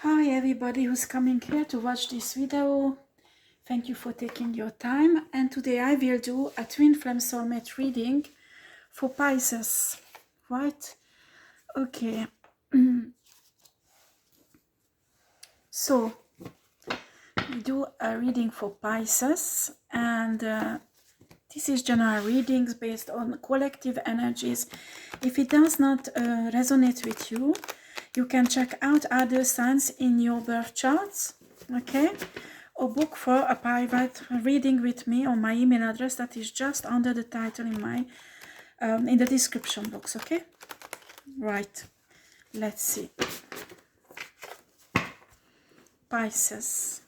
Hi everybody who's coming here to watch this video. Thank you for taking your time, and today I will do a Twinflames Soulmate reading for Pisces, right? Okay, so we do a reading for Pisces, and this is general readings based on collective energies. If it does not resonate with you, you can check out other signs in your birth charts, okay? Or book for a private reading with me on my email address that is just under the title in my in the description box, okay? Right, let's see. Pisces,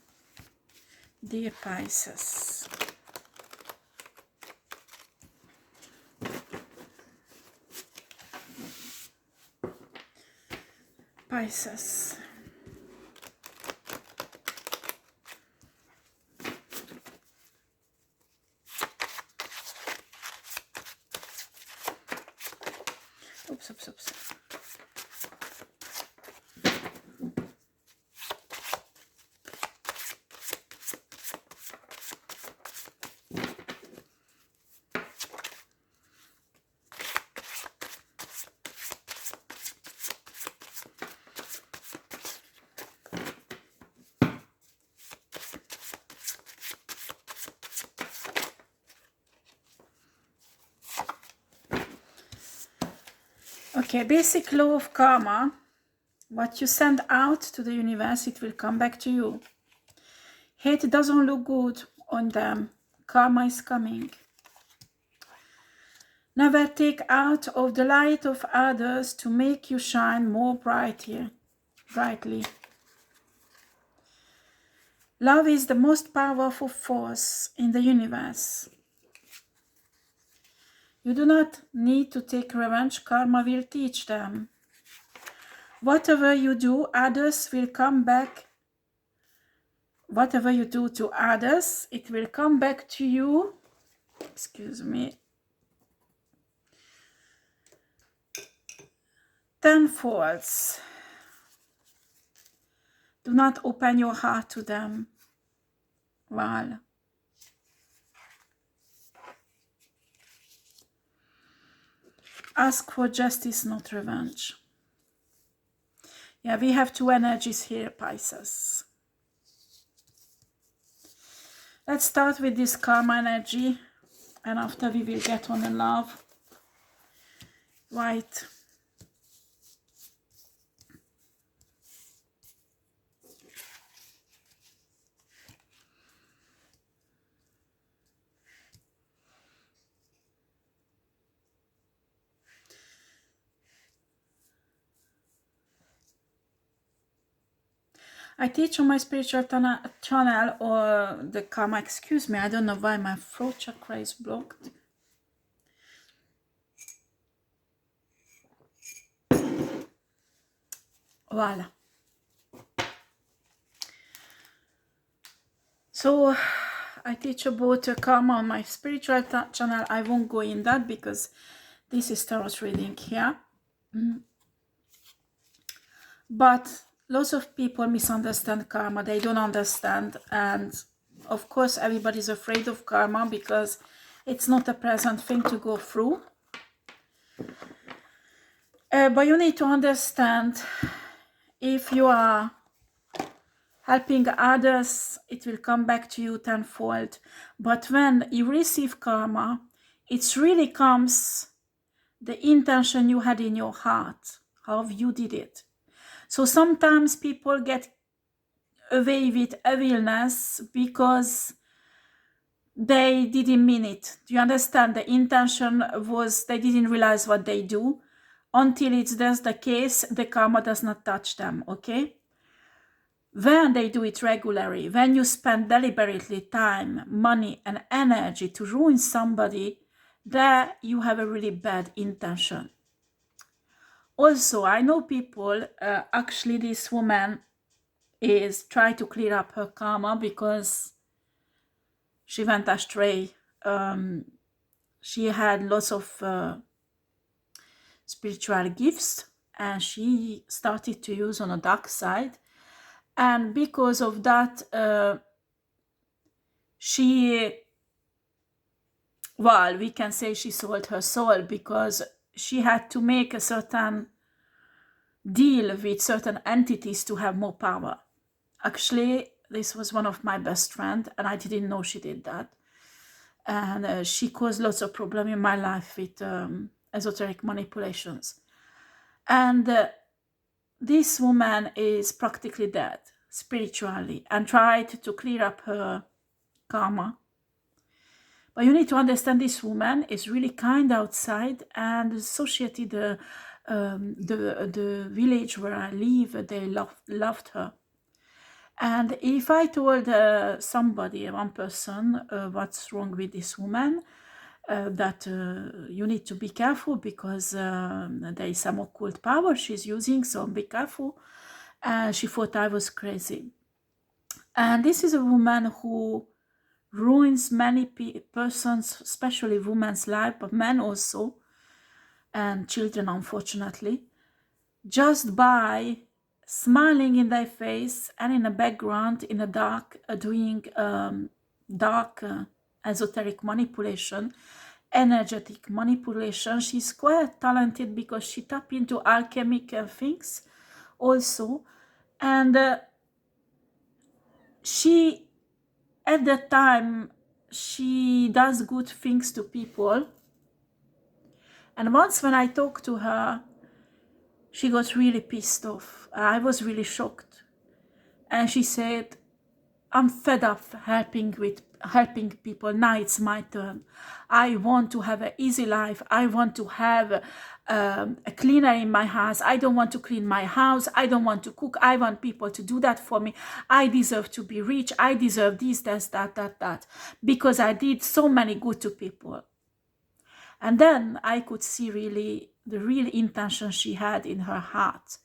dear Pisces. Pisces. Oops. Okay, basic law of karma. What you send out to the universe, it will come back to you. Hate doesn't look good on them. Karma is coming. Never take out of the light of others to make you shine more brightly. Love is the most powerful force in the universe. You do not need to take revenge. Karma will teach them. Whatever you do, others will come back. Whatever you do to others, it will come back to you. Excuse me. Tenfold. Do not open your heart to them. Well, ask for justice, not revenge. Yeah, we have two energies here, Pisces. Let's start with this karma energy, and after we will get on the love. Right. I teach on my spiritual channel or the karma, excuse me, I don't know why my throat chakra is blocked. Voila. So I teach about karma on my spiritual channel. I won't go in that because this is tarot reading here. But lots of people misunderstand karma. They don't understand, and of course everybody's afraid of karma because it's not a pleasant thing to go through. But you need to understand, if you are helping others, it will come back to you tenfold. But when you receive karma, it really comes the intention you had in your heart, how you did it. So sometimes people get away with evilness because they didn't mean it. Do you understand? The intention was they didn't realize what they do. Until it's that's the case, the karma does not touch them, okay? When they do it regularly, when you spend deliberately time, money, and energy to ruin somebody, there you have a really bad intention. Also, I know people, actually this woman is trying to clear up her karma because she went astray. She had lots of spiritual gifts, and she started to use on a dark side. And because of that, well, we can say she sold her soul, because she had to make a certain deal with certain entities to have more power. Actually, this was one of my best friends, and I didn't know she did that. And she caused lots of problems in my life with esoteric manipulations. And this woman is practically dead spiritually, and tried to clear up her karma. But you need to understand, this woman is really kind outside, and the society, the village where I live, they loved her. And if I told somebody, one person, what's wrong with this woman, that you need to be careful, because there is some occult power she's using, so be careful. She thought I was crazy. And this is a woman who ruins many persons, especially women's life, but men also, and children, unfortunately, just by smiling in their face and in the background, in the dark, doing dark esoteric manipulation, energetic manipulation. She's quite talented, because she taps into alchemic things also. And she, at that time, she does good things to people. And once when I talked to her, she got really pissed off. I was really shocked. And she said, I'm fed up helping people. Now it's my turn. I want to have an easy life. I want to have a cleaner in my house. I don't want to clean my house. I don't want to cook. I want people to do that for me. I deserve to be rich. I deserve this, that, because I did so many good to people. And then I could see really the real intention she had in her heart.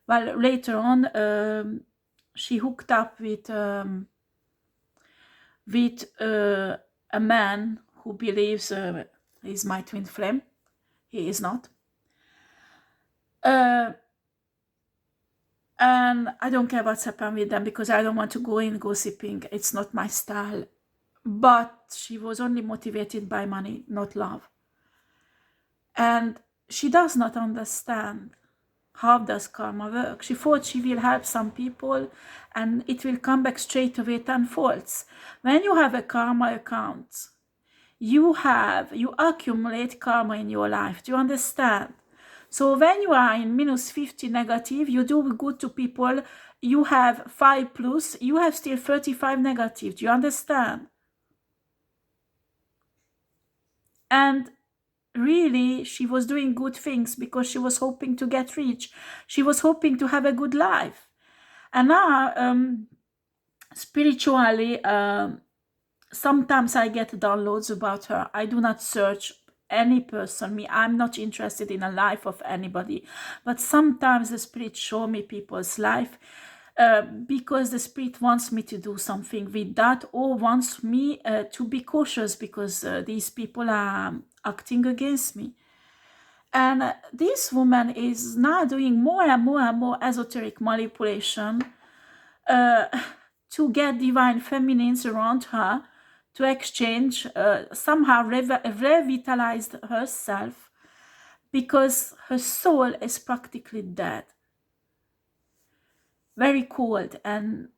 Well, later on, she hooked up with a man who believes he's my twin flame. He is not. And I don't care what's happened with them, because I don't want to go in gossiping. It's not my style. But she was only motivated by money, not love. And she does not understand how does karma work. She thought she will help some people and it will come back straight away tenfold. When you have a karma account, you accumulate karma in your life. Do you understand? So when you are in -50 negative, you do good to people, you have 5 plus, you have still 35 negative. Do you understand? And really, she was doing good things because she was hoping to get rich. She was hoping to have a good life. And now, spiritually, sometimes I get downloads about her. I do not search any person. I'm not interested in a life of anybody. But sometimes the spirit show me people's life, because the spirit wants me to do something with that, or wants me to be cautious, because these people are acting against me. And this woman is now doing more and more and more esoteric manipulation to get divine feminines around her, to exchange, somehow revitalize herself, because her soul is practically dead. Very cold, and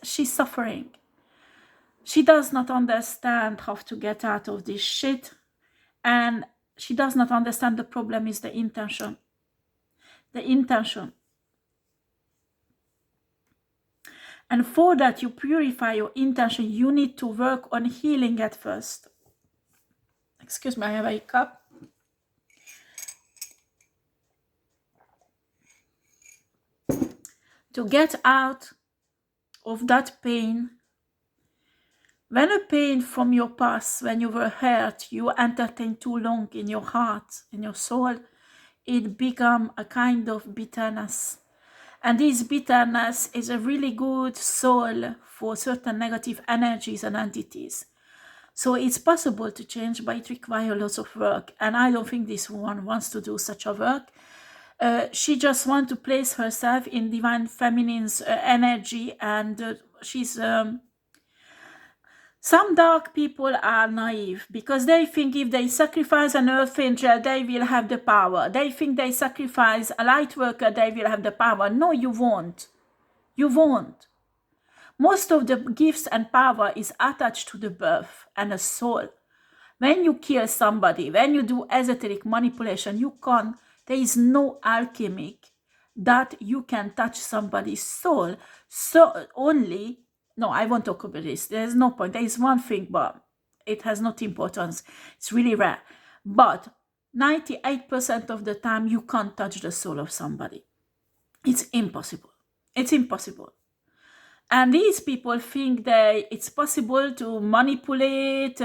she's suffering. She does not understand how to get out of this shit, and she does not understand the problem is the intention. The intention. And for that, you purify your intention. You need to work on healing at first. Excuse me, I have a cup. To get out of that pain. When a pain from your past, when you were hurt, you entertained too long in your heart, in your soul, it become a kind of bitterness. And this bitterness is a really good soul for certain negative energies and entities. So it's possible to change, but it requires lots of work. And I don't think this one wants to do such a work. she just wants to place herself in divine feminine's energy, and she's some dark people are naive because they think if they sacrifice an earth angel, they will have the power. They think they sacrifice a light worker, they will have the power. No, you won't. You won't. Most of the gifts and power is attached to the birth and the soul. When you kill somebody, when you do esoteric manipulation, you can't, there is no alchemic that you can touch somebody's soul. So only, no, I won't talk about this. There's no point. There is one thing, but it has not importance. It's really rare. But 98% of the time, you can't touch the soul of somebody. It's impossible. It's impossible. And these people think that it's possible to manipulate.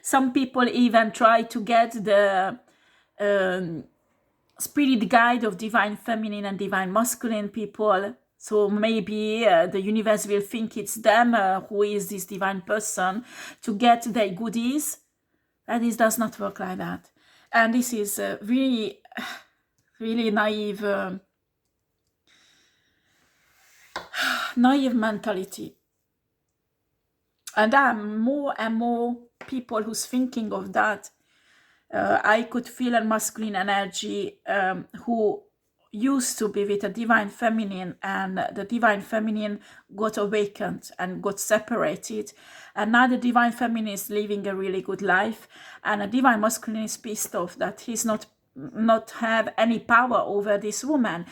Some people even try to get the spirit guide of divine feminine and divine masculine people. So maybe the universe will think it's them who is this divine person to get their goodies. And this does not work like that. And this is really, really naive. Naive mentality. And there are more and more people who's thinking of that. I could feel a masculine energy who used to be with a divine feminine, and the divine feminine got awakened and got separated, and now the divine feminine is living a really good life, and a divine masculine is pissed off that he's not have any power over this woman.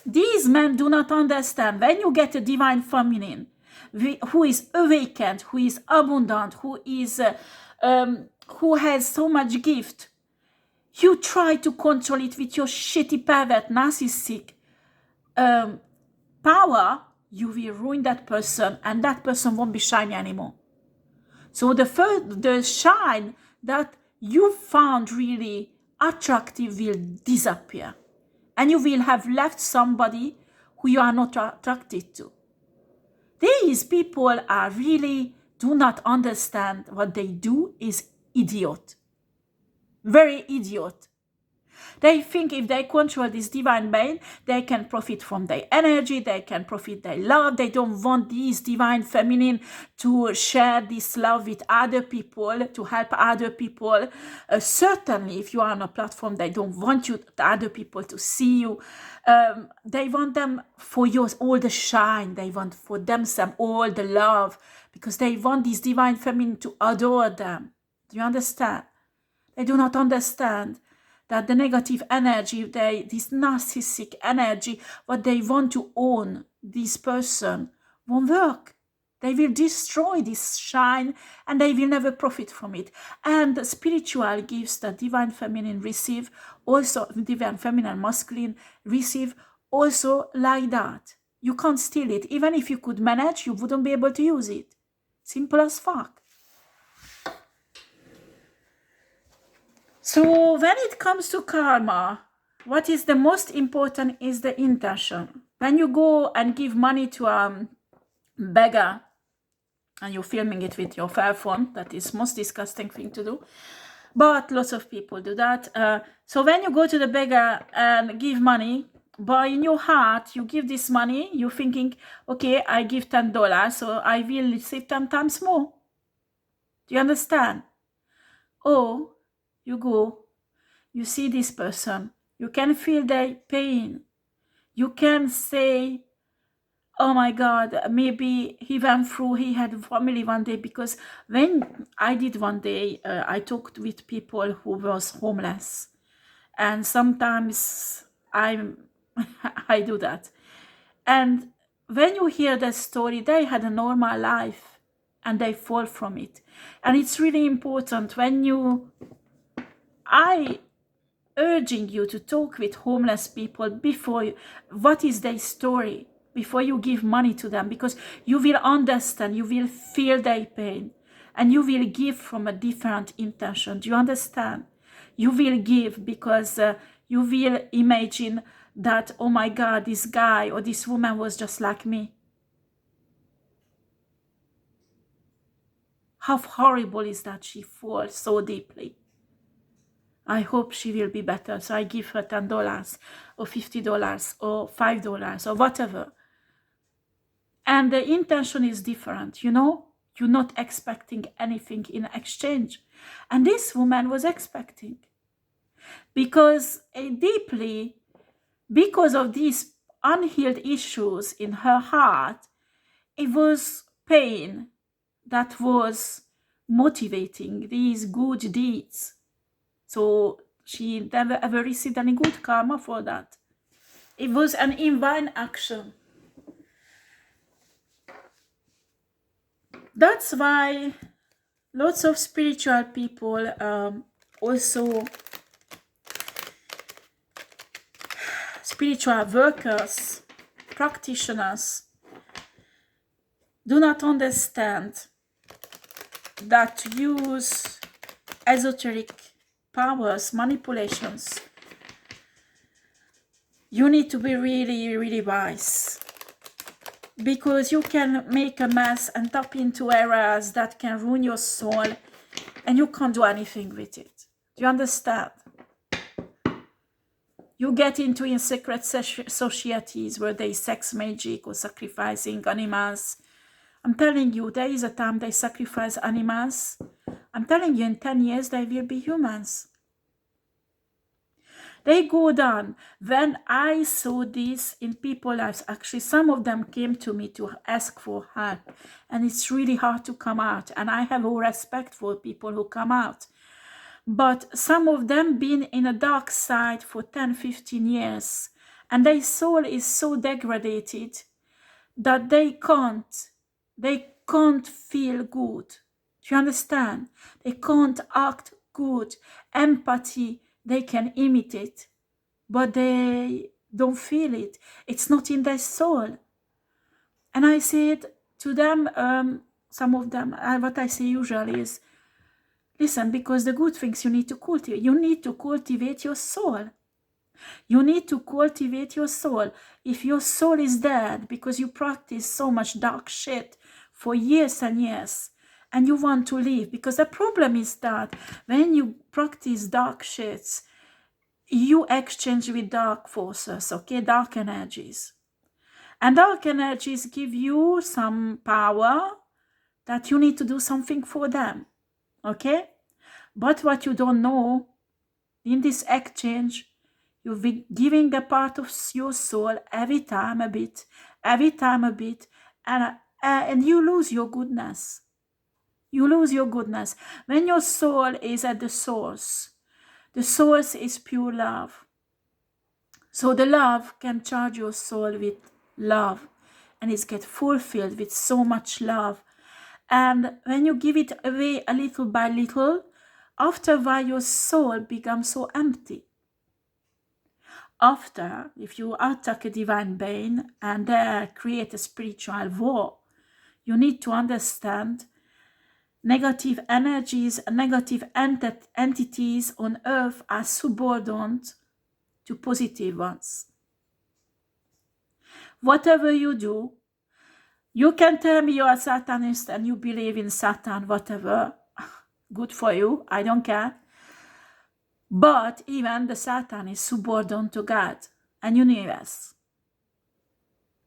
These men do not understand. When you get a divine feminine who is awakened, who is abundant, who is who has so much gift, you try to control it with your shitty pervert narcissistic power, you will ruin that person, and that person won't be shiny anymore. So the shine that you found really attractive will disappear, and you will have left somebody who you are not attracted to. These people are really do not understand what they do is idiot. Very idiot. They think if they control this divine being, they can profit from their energy, they can profit their love. They don't want these divine feminine to share this love with other people, to help other people. Certainly, if you are on a platform, they don't want you, other people to see you. They want them for yours, all the shine. They want for themselves all the love, because they want this divine feminine to adore them. Do you understand? They do not understand that the negative energy, this narcissistic energy, what they want to own this person, won't work. They will destroy this shine, and they will never profit from it. And the spiritual gifts that divine feminine receive, also divine feminine masculine receive, also like that. You can't steal it. Even if you could manage, you wouldn't be able to use it. Simple as fuck. So when it comes to karma, what is the most important is the intention. When you go and give money to a beggar, and you're filming it with your cell phone, that is most disgusting thing to do, but lots of people do that. So when you go to the beggar and give money, but in your heart, you give this money, you're thinking, okay, I give $10, so I will receive 10 times more. Do you understand? Or you go, you see this person, you can feel their pain. You can say, oh my God, maybe he went through, he had a family one day, because when I did one day, I talked with people who was homeless, and sometimes I do that. And when you hear that story, they had a normal life and they fall from it. And it's really important when I urging you to talk with homeless people before what is their story, before you give money to them, because you will understand, you will feel their pain, and you will give from a different intention. Do you understand? You will give because you will imagine that, oh my God, this guy or this woman was just like me. How horrible is that she falls so deeply? I hope she will be better. So I give her $10 or $50 or $5 or whatever. And the intention is different, you know? You're not expecting anything in exchange. And this woman was expecting. Because deeply, because of these unhealed issues in her heart, it was pain that was motivating these good deeds. So she never ever received any good karma for that. It was an divine action. That's why lots of spiritual people, also spiritual workers, practitioners, do not understand that to use esoteric powers, manipulations, you need to be really, really wise. Because you can make a mess and tap into areas that can ruin your soul, and you can't do anything with it. Do you understand? You get into in secret societies where there is sex magic or sacrificing animals. I'm telling you, there is a time they sacrifice animals. I'm telling you, in 10 years, they will be humans. They go down. When I saw this in people's lives, actually, some of them came to me to ask for help. And it's really hard to come out. And I have all respect for people who come out. But some of them been in a dark side for 10, 15 years. And their soul is so degraded that they can't feel good. Do you understand? They can't act good. Empathy, they can imitate, but they don't feel it. It's not in their soul. And I said to them, some of them, what I say usually is, listen, because the good things you need to cultivate. You need to cultivate your soul. You need to cultivate your soul. If your soul is dead because you practice so much dark shit for years and years, and you want to leave, because the problem is that when you practice dark shits, you exchange with dark forces, okay, dark energies. And dark energies give you some power that you need to do something for them, okay? But what you don't know, in this exchange, you'll be giving a part of your soul every time a bit, and you lose your goodness. You lose your goodness. When your soul is at the source is pure love. So the love can charge your soul with love, and it's get fulfilled with so much love. And when you give it away a little by little, after a while your soul becomes so empty. After, if you attack a divine being and create a spiritual war, you need to understand negative energies, negative entities on earth are subordinate to positive ones. Whatever you do, you can tell me you're a Satanist and you believe in Satan, whatever. Good for you, I don't care. But even the Satan is subordinate to God and universe.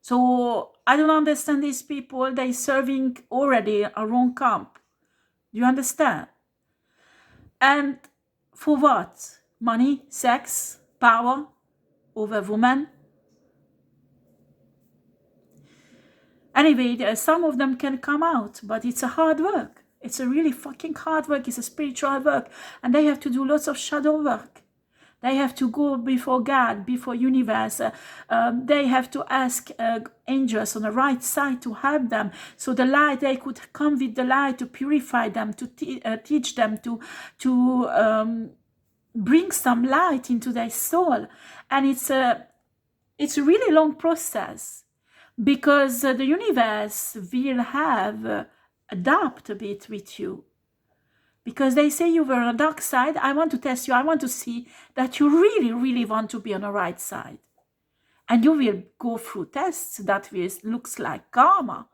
So I don't understand these people. They're serving already a wrong camp. Do you understand? And for what? Money, sex, power over women? Anyway, some of them can come out, but it's a hard work. It's a really fucking hard work. It's a spiritual work. And they have to do lots of shadow work. They have to go before God, before universe. They have to ask angels on the right side to help them. So the light, they could come with the light to purify them, to teach them, to bring some light into their soul. And it's a really long process, because the universe will have adapt a bit with you. Because they say you were on the dark side, I want to test you. I want to see that you really, really want to be on the right side. And you will go through tests that looks like karma.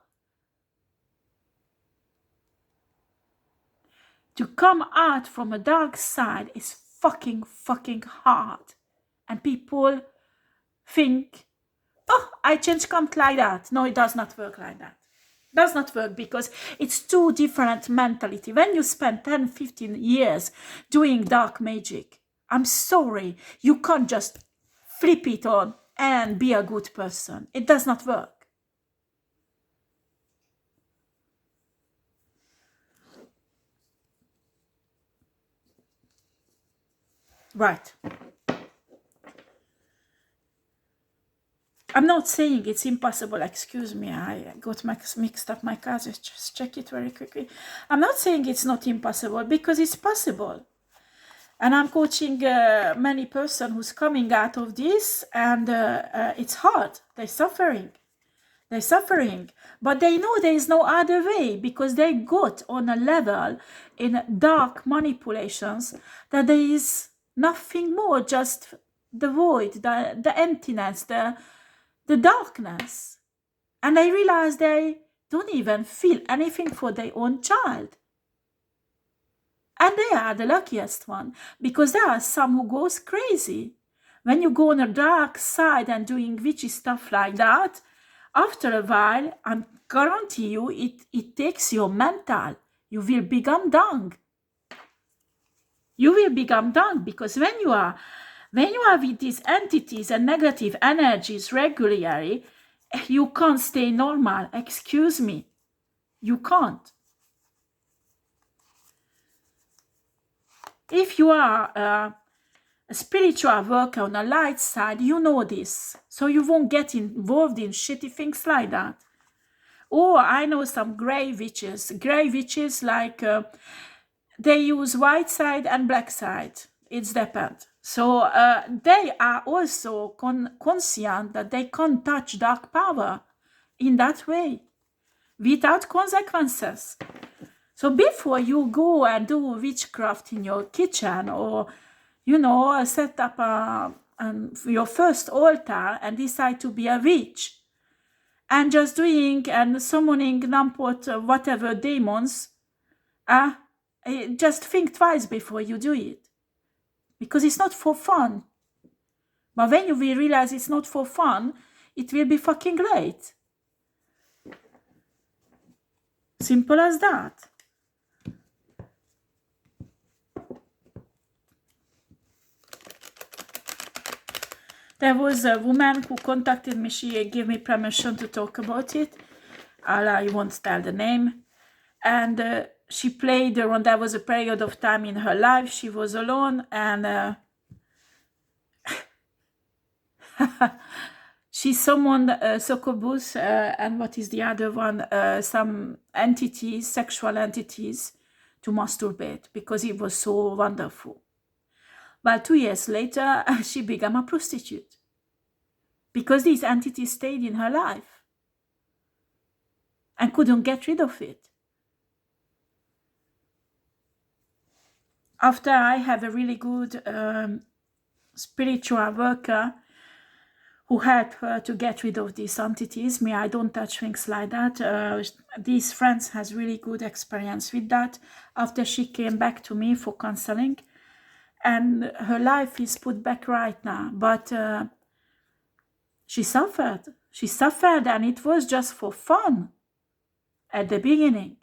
To come out from a dark side is fucking hard. And people think, oh, I change come like that. No, it does not work like that. It does not work because it's two different mentality. When you spend 10, 15 years doing dark magic, I'm sorry, you can't just flip it on and be a good person. It does not work. Right. I'm not saying it's impossible. Excuse me, I got mixed up my cards. Just check it very quickly. I'm not saying it's not impossible because it's possible. And I'm coaching many person who's coming out of this, and it's hard. They're suffering. They're suffering. But they know there is no other way because they got on a level in dark manipulations that there is nothing more, just the void, the emptiness, the darkness. And I realize they don't even feel anything for their own child. And they are the luckiest one, because there are some who goes crazy. When you go on a dark side and doing witchy stuff like that, after a while, I guarantee you, it takes your mental. You will become dung. You will become dung, because when you are with these entities and negative energies regularly, you can't stay normal. Excuse me. You can't. If you are a spiritual worker on a light side, you know this. So you won't get involved in shitty things like that. Or I know some grey witches. Grey witches, like they use white side and black side. It's depends. So they are also conscient that they can't touch dark power in that way without consequences. So before you go and do witchcraft in your kitchen, or, you know, set up your first altar and decide to be a witch, and just doing and summoning numpot whatever demons, just think twice before you do it. Because it's not for fun. But when you will realize it's not for fun, it will be fucking great. Simple as that. There was a woman who contacted me. She gave me permission to talk about it. I won't tell the name. And she played around. There was a period of time in her life she was alone, and she summoned succubus and what is the other one? Some entities, sexual entities, to masturbate because it was so wonderful. But 2 years later, she became a prostitute because these entities stayed in her life and couldn't get rid of it. After I have a really good spiritual worker who helped her to get rid of these entities. Me, I don't touch things like that. These friends has really good experience with that. After she came back to me for counseling, and her life is put back right now. But she suffered. She suffered, and it was just for fun at the beginning.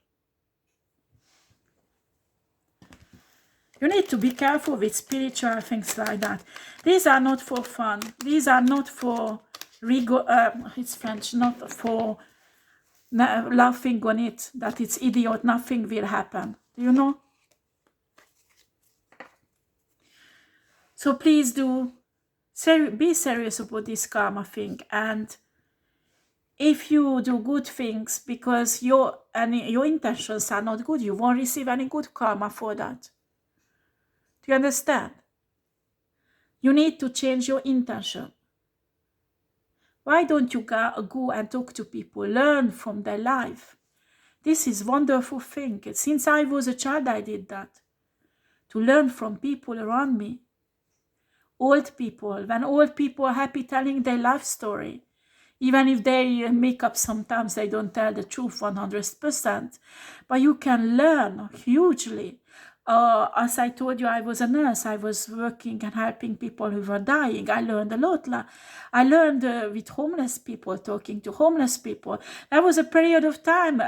You need to be careful with spiritual things like that. These are not for fun. These are not for it's French, not for laughing on it, that it's idiot, nothing will happen. Do you know? So please do be serious about this karma thing. And if you do good things because your intentions are not good, you won't receive any good karma for that. Do you understand? You need to change your intention. Why don't you go and talk to people, learn from their life? This is a wonderful thing. Since I was a child, I did that. To learn from people around me. Old people, when old people are happy telling their life story, even if they make up sometimes, they don't tell the truth 100%, but you can learn hugely As I told you, I was a nurse. I was working and helping people who were dying. I learned a lot. I learned with homeless people, talking to homeless people. That was a period of time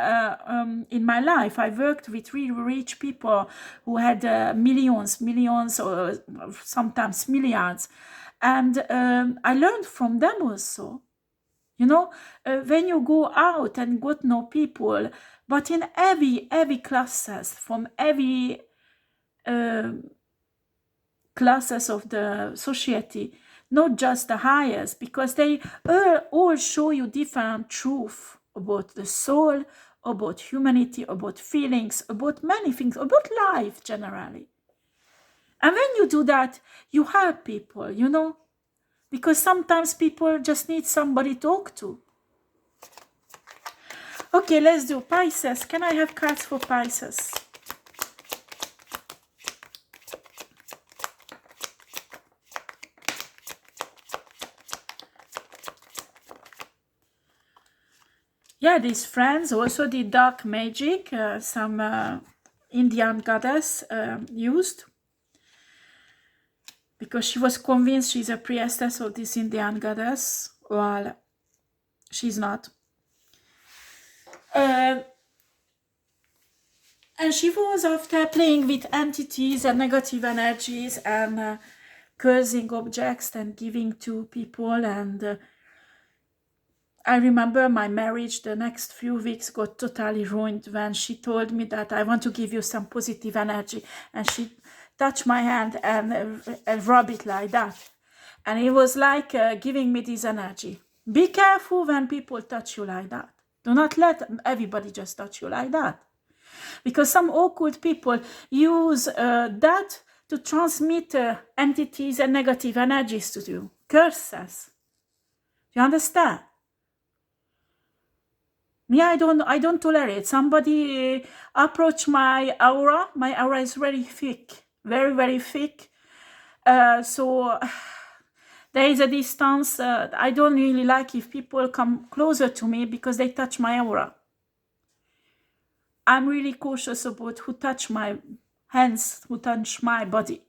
in my life. I worked with really rich people who had millions, or sometimes milliards. And I learned from them also. You know, when you go out and got to know people, but in every classes, from every classes of the society, not just the highest, because they all show you different truth about the soul, about humanity, about feelings, about many things, about life generally. And when you do that, you help people, you know, because sometimes people just need somebody to talk to. Okay, let's do Pisces. Can I have cards for Pisces? Yeah, these friends also did dark magic, some Indian goddess used, because she was convinced she's a priestess of this Indian goddess. Well, she's not. And she was after playing with entities and negative energies and cursing objects and giving to people. And I remember my marriage, the next few weeks got totally ruined when she told me that I want to give you some positive energy. And she touched my hand and rub it like that. And it was like giving me this energy. Be careful when people touch you like that. Do not let everybody just touch you like that. Because some occult people use that to transmit entities and negative energies to you. Curses. You understand? Me, I don't tolerate. Somebody approach my aura. My aura is very thick. Very, very thick. So there is a distance. I don't really like if people come closer to me because they touch my aura. I'm really cautious about who touch my hands, who touch my body.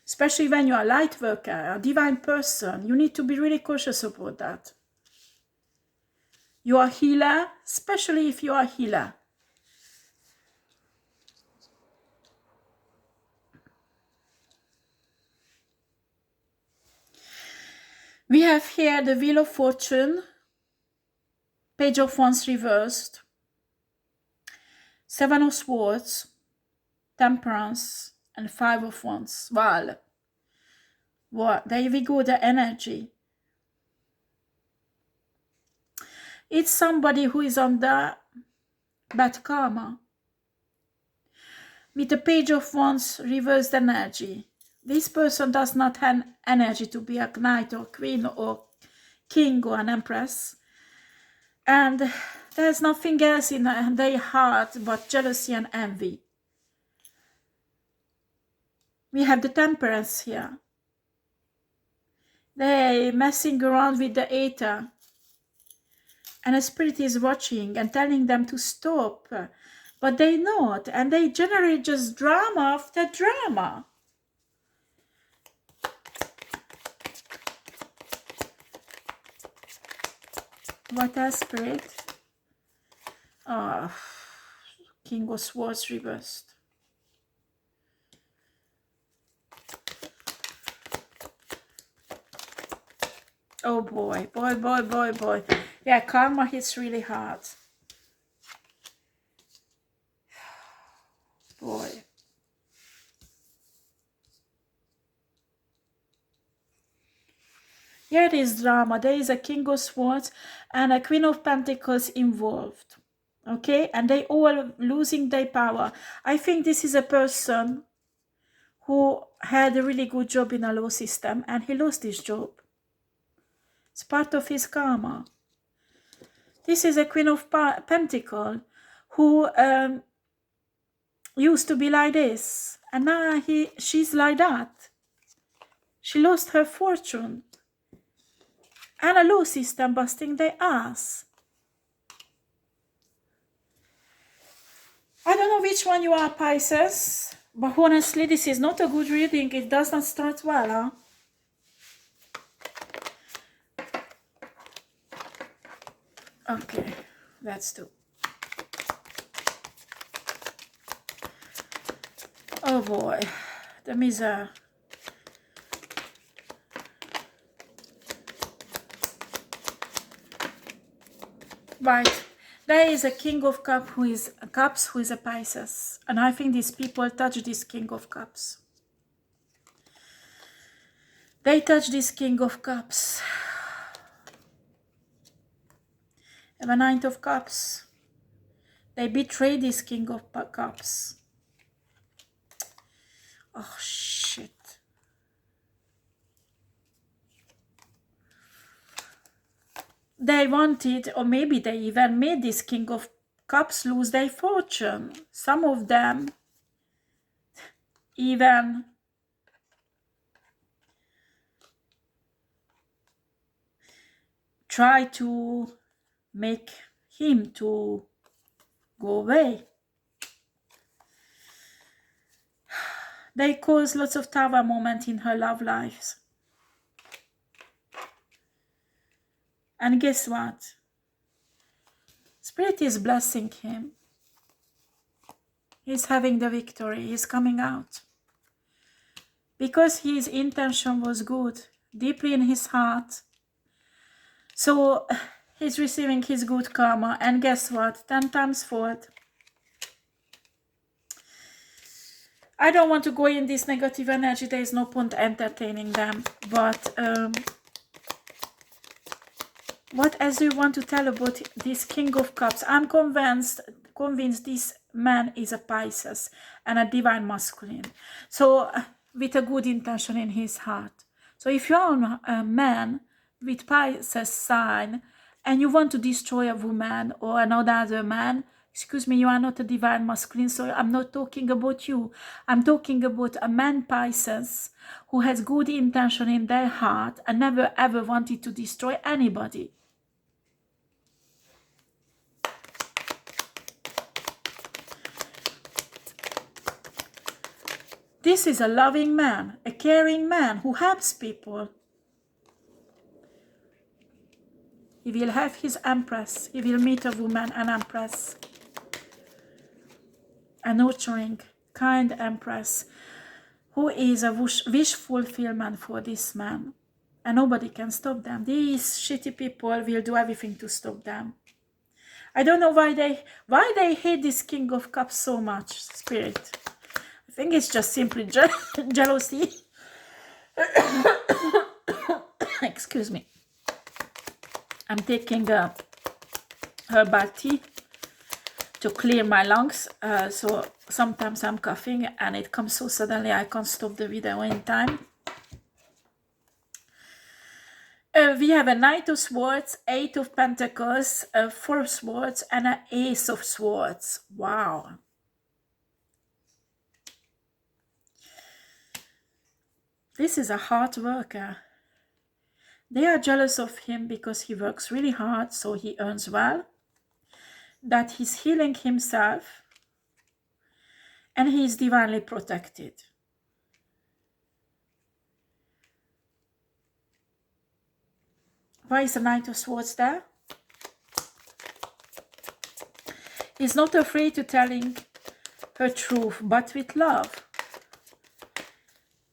Especially when you are a light worker, a divine person, you need to be really cautious about that. You are a healer, especially if you are a healer. We have here the Wheel of Fortune, Page of Wands reversed, Seven of Swords, Temperance, and Five of Wands. Wow. There we go, the energy. It's somebody who is on the bad karma. With the Page of Wands reversed energy. This person does not have energy to be a knight or queen or king or an empress. And there's nothing else in their heart but jealousy and envy. We have the Temperance here. They're messing around with the ether. And a spirit is watching and telling them to stop. But they not. And they generate just drama after drama. What else, Spirit? King of Swords reversed. Oh boy, boy. Yeah, karma hits really hard. Boy. Here is drama. There is a King of Swords and a Queen of Pentacles involved. Okay? And they all losing their power. I think this is a person who had a really good job in a law system and he lost his job. It's part of his karma. This is a Queen of Pentacles who used to be like this. And now she's like that. She lost her fortune. And a law system busting their ass. don't know which one you are, Pisces, but honestly, this is not a good reading. It does not start well, huh? Okay, let's do. Oh boy, the miser. Right, there is a King of Cups who is a Pisces, and I think these people touch this King of Cups. They touch this King of Cups. And the Knight of Cups. They betray this King of Cups. Oh shit. They wanted, or maybe they even made this King of Cups lose their fortune. Some of them even try to make him to go away. They cause lots of tower moments in her love lives. And guess what? Spirit is blessing him. He's having the victory. He's coming out. Because his intention was good, deeply in his heart. So he's receiving his good karma. And guess what? 10 times fold. I don't want to go in this negative energy. There is no point entertaining them. But what else do you want to tell about this King of Cups? I'm convinced this man is a Pisces and a divine masculine. So with a good intention in his heart. So if you're a man with Pisces sign and you want to destroy a woman or another man, excuse me, you are not a divine masculine, so I'm not talking about you. I'm talking about a man Pisces who has good intention in their heart and never ever wanted to destroy anybody. This is a loving man, a caring man who helps people. He will have his empress. He will meet a woman, an empress. A nurturing, kind empress who is a wish fulfillment for this man. And nobody can stop them. These shitty people will do everything to stop them. I don't know why they hate this King of Cups so much, Spirit. I think it's just simply jealousy. Excuse me. I'm taking herbal tea to clear my lungs. So sometimes I'm coughing and it comes so suddenly I can't stop the video in time. We have a Knight of Swords, 8 of Pentacles, 4 of Swords, and an Ace of Swords. Wow. This is a hard worker. They are jealous of him because he works really hard, so he earns well. That he's healing himself. And he is divinely protected. Why is the Knight of Swords there? He's not afraid to telling her truth, but with love.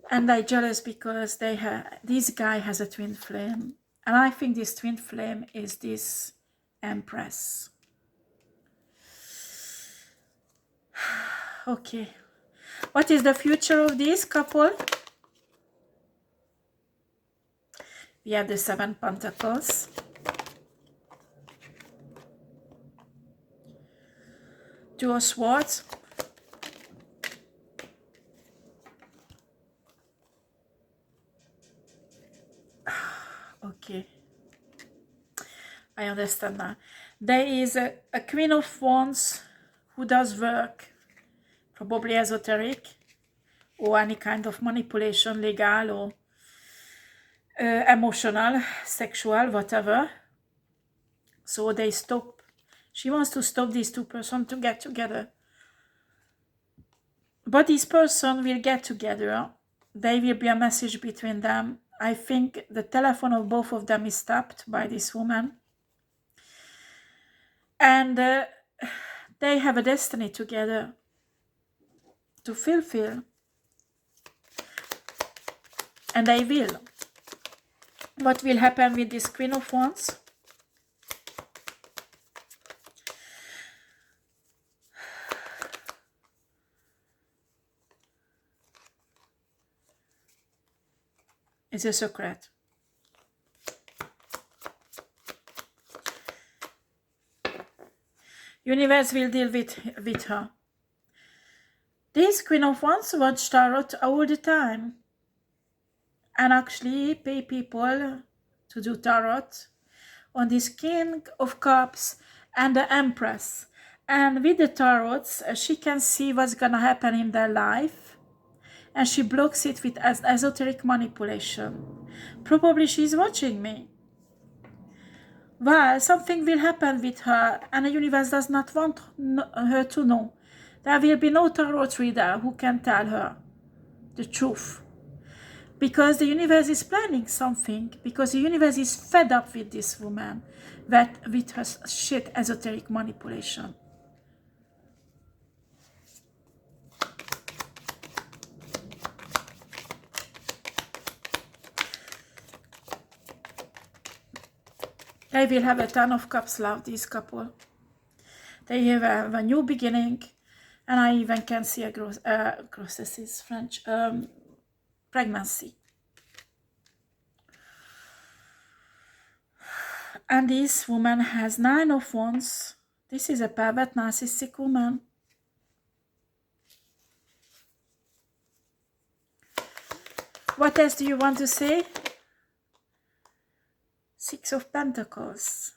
And they're jealous because this guy has a twin flame. And I think this twin flame is this Empress. Okay. What is the future of this couple? We have the 7 Pentacles. Two of Swords. Okay. I understand now. There is a Queen of Wands who does work, probably esoteric, or any kind of manipulation, legal or emotional, sexual, whatever. So they stop. She wants to stop these two persons to get together. But this person will get together. There will be a message between them. I think the telephone of both of them is tapped by this woman. And they have a destiny together to fulfill. And they will. What will happen with this Queen of Wands? It's a secret. Universe will deal with her. This Queen of Wands watch tarot all the time. And actually pay people to do tarot on this King of Cups and the Empress. And with the tarots, she can see what's gonna happen in their life. And she blocks it with esoteric manipulation. Probably she's watching me. Well, something will happen with her and the universe does not want her to know. There will be no tarot reader who can tell her the truth. Because the universe is planning something. Because the universe is fed up with this woman. With her shit esoteric manipulation. They will have a Ten of Cups love, this couple. They have a new beginning. And I even can see a grossesse is French, pregnancy. And this woman has 9 of Wands. This is a pervert narcissistic woman. What else do you want to say? 6 of Pentacles.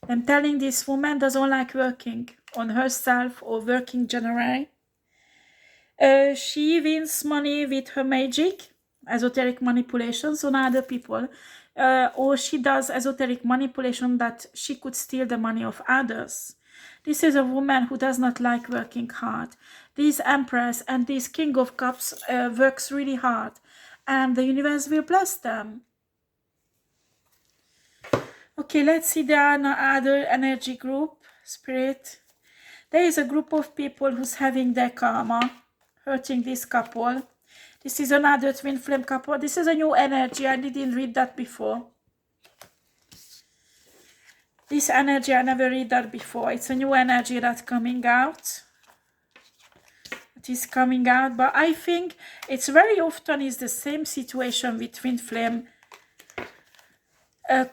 I'm telling this woman doesn't like working on herself or working generally. She wins money with her magic, esoteric manipulations on other people. Or she does esoteric manipulation that she could steal the money of others. This is a woman who does not like working hard. This Empress and this King of Cups works really hard. And the universe will bless them. Okay, let's see the other energy group, Spirit. There is a group of people who's having their karma, hurting this couple. This is another twin flame couple. This is a new energy. I didn't read that before. This energy, I never read that before. It's a new energy that's coming out. It is coming out, but I think it's very often is the same situation with twin flame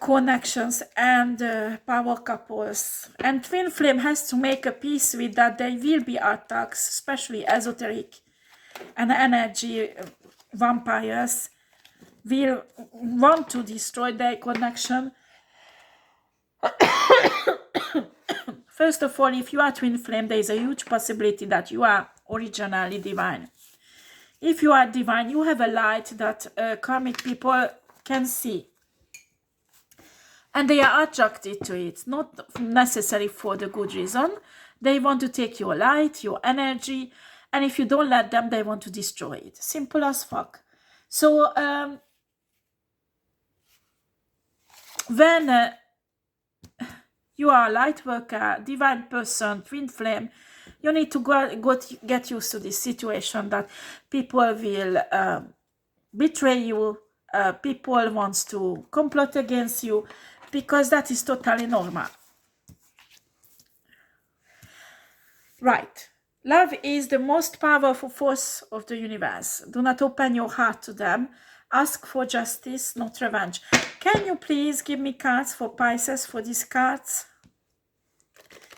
connections and power couples. And twin flame has to make a peace with that. There will be attacks, especially esoteric and energy vampires will want to destroy their connection. First of all, if you are twin flame, there is a huge possibility that you are originally divine. If you are divine, you have a light that karmic people can see. And they are attracted to it, not necessarily for the good reason. They want to take your light, your energy, and if you don't let them, they want to destroy it. Simple as fuck. So, when you are a light worker, divine person, twin flame, you need to get used to this situation that people will betray you, people want to complot against you, because that is totally normal. Right. Love is the most powerful force of the universe. Do not open your heart to them. Ask for justice, not revenge. Can you please give me cards for Pisces, for these cards?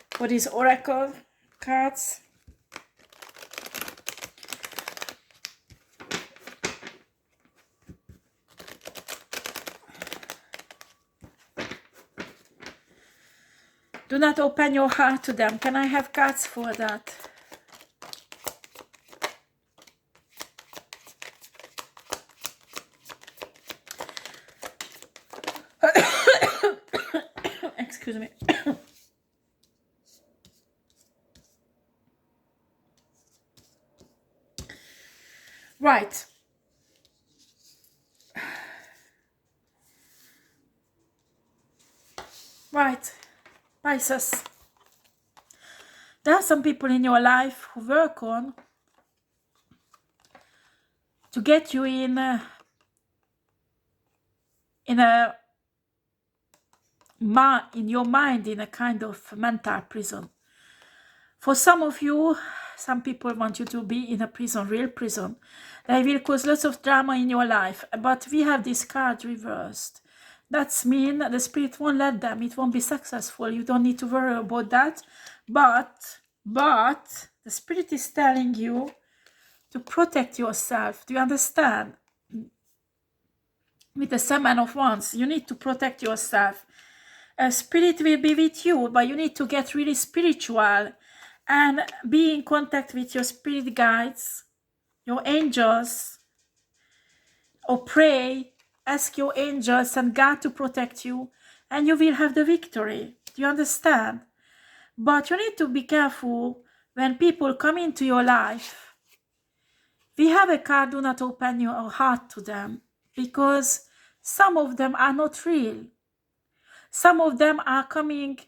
For these oracle cards? Do not open your heart to them. Can I have cards for that? Excuse me. Right. Right. Pisces. There are some people in your life who work on to get you in a in your mind in a kind of mental prison. For some of you, some people want you to be in a prison, real prison. They will cause lots of drama in your life, but we have this card reversed. That's mean the spirit won't let them. It won't be successful. You don't need to worry about that. But the spirit is telling you to protect yourself. Do you understand? With the Seven of Wands, you need to protect yourself. Spirit will be with you, but you need to get really spiritual and be in contact with your spirit guides, your angels, or pray, ask your angels and God to protect you, and you will have the victory. Do you understand? But you need to be careful when people come into your life. We have a card, do not open your heart to them, because some of them are not real. Some of them are coming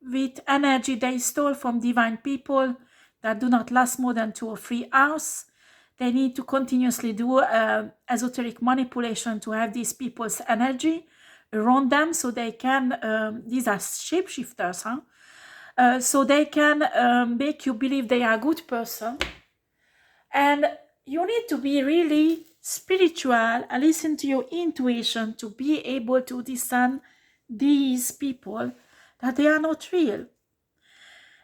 with energy they stole from divine people that do not last more than 2 or 3 hours. They need to continuously do esoteric manipulation to have these people's energy around them, so they can, these are shapeshifters, so they can make you believe they are a good person. And you need to be really spiritual and listen to your intuition to be able to discern these people, that they are not real.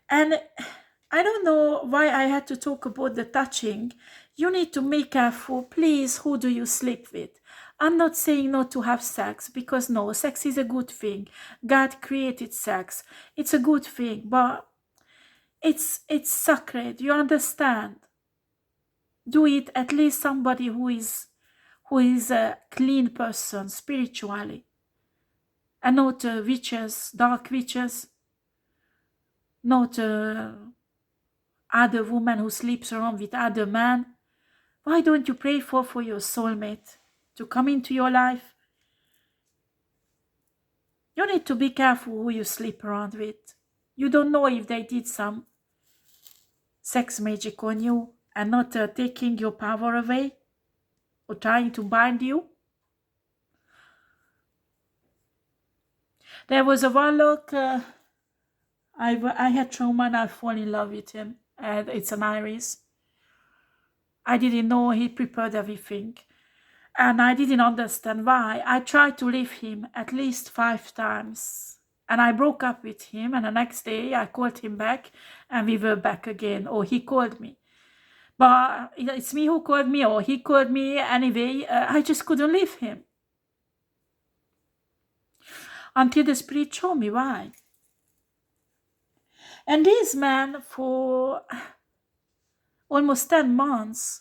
And I don't know why I had to talk about the touching. You need to be careful, please, who do you sleep with. I'm not saying not to have sex, because no, sex is a good thing. God created sex. It's a good thing, but it's sacred. You understand? Do it at least somebody who is a clean person spiritually, and not witches, dark witches, not other woman who sleeps around with other men. Why don't you pray for your soulmate to come into your life? You need to be careful who you sleep around with. You don't know if they did some sex magic on you and not taking your power away or trying to bind you. There was a warlock, I had trauma and I fall in love with him, and it's an iris. I didn't know he prepared everything, and I didn't understand why. I tried to leave him at least 5 times, and I broke up with him, and the next day I called him back and we were back again, or he called me. But it's me who called me, or he called me anyway. I just couldn't leave him. Until the spirit showed me why. And this man, for almost 10 months,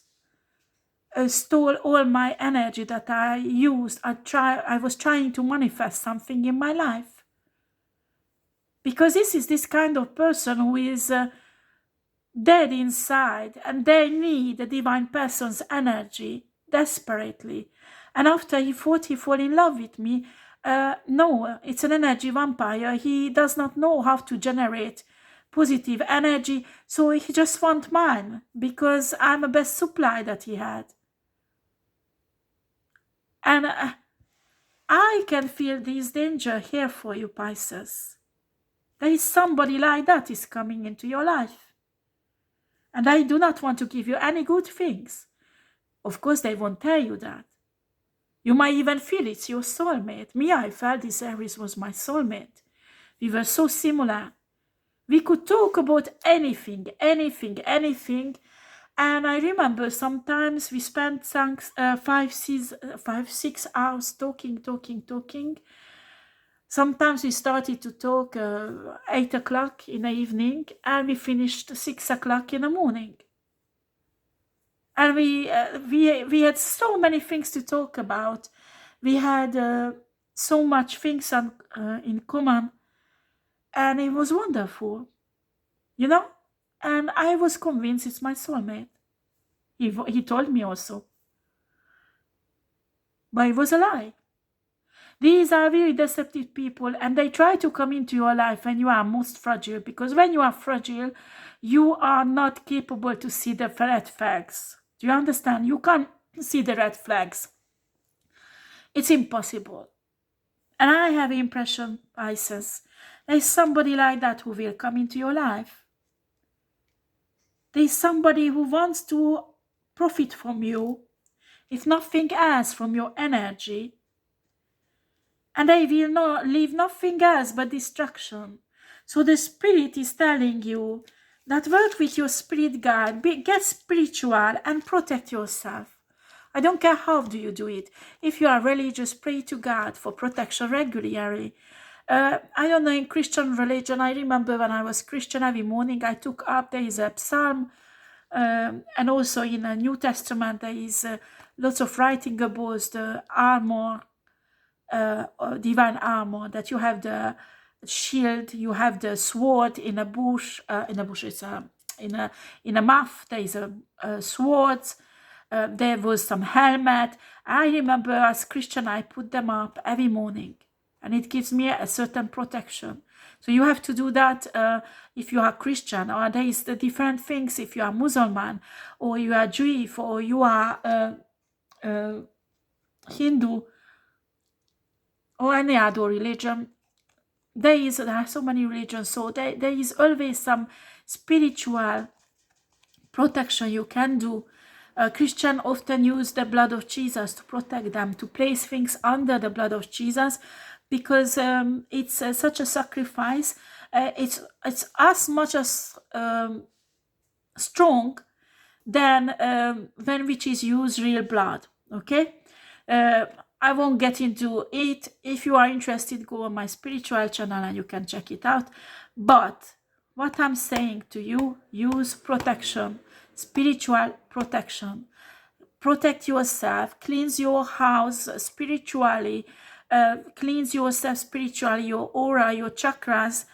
stole all my energy that I used. I was trying to manifest something in my life. Because this kind of person who is dead inside, and they need the divine person's energy desperately. And after he thought he fall in love with me, no, it's an energy vampire. He does not know how to generate positive energy, so he just want mine, because I'm the best supply that he had. And I can feel this danger here for you, Pisces. There is somebody like that is coming into your life. And I do not want to give you any good things. Of course, they won't tell you that. You might even feel it's your soulmate. Me, I felt this Aries was my soulmate. We were so similar. We could talk about anything. And I remember sometimes we spent 5-6 hours talking. Sometimes we started to talk 8 o'clock in the evening, and we finished 6 o'clock in the morning. And we had so many things to talk about. We had so much things in common, and it was wonderful, you know. And I was convinced it's my soulmate. He told me also. but it was a lie. These are very deceptive people, and they try to come into your life when you are most fragile, because when you are fragile, you are not capable to see the red flags. Do you understand? You can't see the red flags. It's impossible. And I have impression, Pisces, there's somebody like that who will come into your life. There's somebody who wants to profit from you, if nothing else, from your energy. And they will not leave nothing else but destruction. So the spirit is telling you that work with your spirit guide, get spiritual and protect yourself. I don't care how do you do it. If you are religious, pray to God for protection regularly. I don't know, in Christian religion, I remember when I was Christian, every morning I took up, there is a psalm, and also in the New Testament, there is lots of writing about the armor, divine armor, that you have the shield, you have the sword in a bush, it's in a mouth, there is a sword, there was some helmet. I remember as Christian, I put them up every morning, and it gives me a certain protection. So you have to do that if you are Christian, or there is the different things if you are Muslim, or you are Jewish, or you are Hindu, or any other religion. There are so many religions, so there is always some spiritual protection you can do. Christians often use the blood of Jesus to protect them, to place things under the blood of Jesus, because it's such a sacrifice. It's as much as strong than when which is used real blood. Okay, I won't get into it. If you are interested, go on my spiritual channel and you can check it out. But what I'm saying to you, use protection, spiritual protection. Protect yourself, cleanse your house spiritually, cleanse yourself spiritually, your aura, your chakras,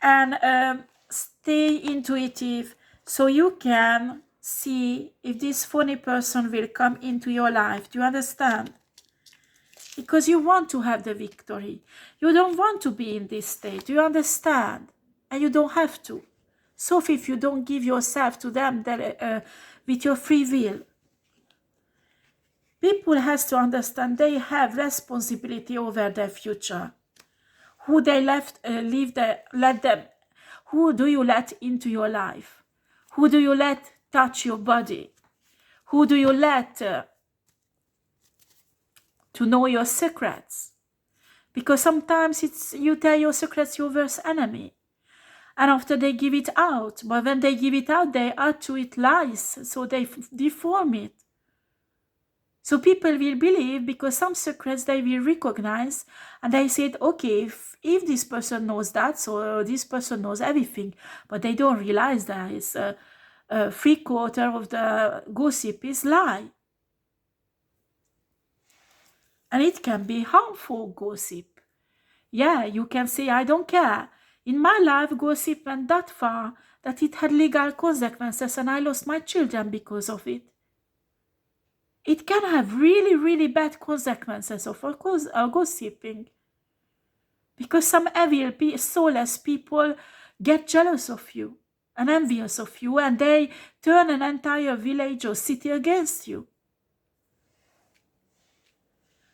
and stay intuitive so you can see if this funny person will come into your life. Do you understand? Because you want to have the victory. You don't want to be in this state. Do you understand? And you don't have to. So if you don't give yourself to them with your free will, people has to understand they have responsibility over their future. Who they let them. Who do you let into your life? Who do you let touch your body? Who do you let to know your secrets? Because sometimes you tell your secrets your worst enemy, and after they give it out, but when they give it out, they add to it lies, so they deform it. So people will believe, because some secrets they will recognize, and they said, okay, if this person knows that, so this person knows everything, but they don't realize that it's 3/4 of the gossip is lie. And it can be harmful gossip. Yeah, you can say, I don't care. In my life, gossip went that far that it had legal consequences, and I lost my children because of it. It can have really, really bad consequences of gossiping. Because some evil, soulless people get jealous of you and envious of you, and they turn an entire village or city against you.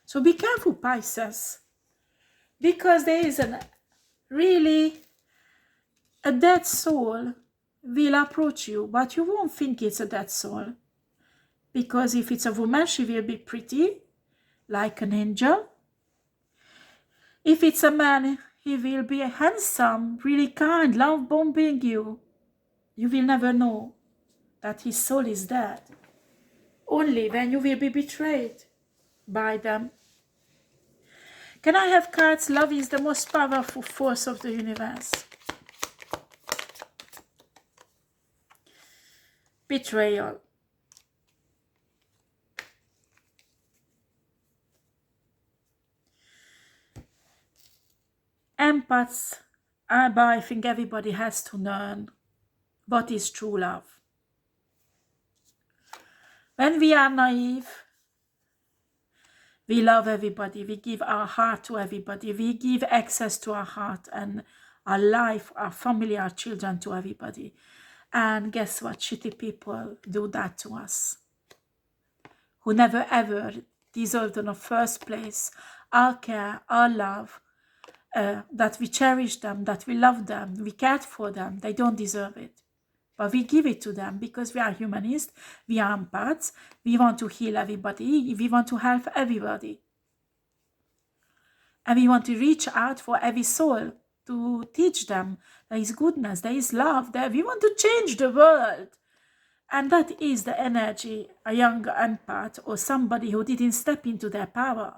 So be careful, Pisces, because there is a dead soul will approach you, but you won't think it's a dead soul. Because if it's a woman, she will be pretty, like an angel. If it's a man, he will be handsome, really kind, love bombing you. You will never know that his soul is dead. Only when you will be betrayed by them. Can I have cards? Love is the most powerful force of the universe. Betrayal. Empaths, but I think everybody has to learn what is true love. When we are naive, We love everybody. We give our heart to everybody. We give access to our heart and our life, our family, our children to everybody. And guess what? Shitty people do that to us, who never ever deserved in the first place our care, our love, that we cherish them, that we love them, we cared for them. They don't deserve it. But we give it to them because we are humanists, we are empaths, we want to heal everybody, we want to help everybody. And we want to reach out for every soul to teach them there is goodness, there is love, there we want to change the world. And that is the energy a young empath or somebody who didn't step into their power.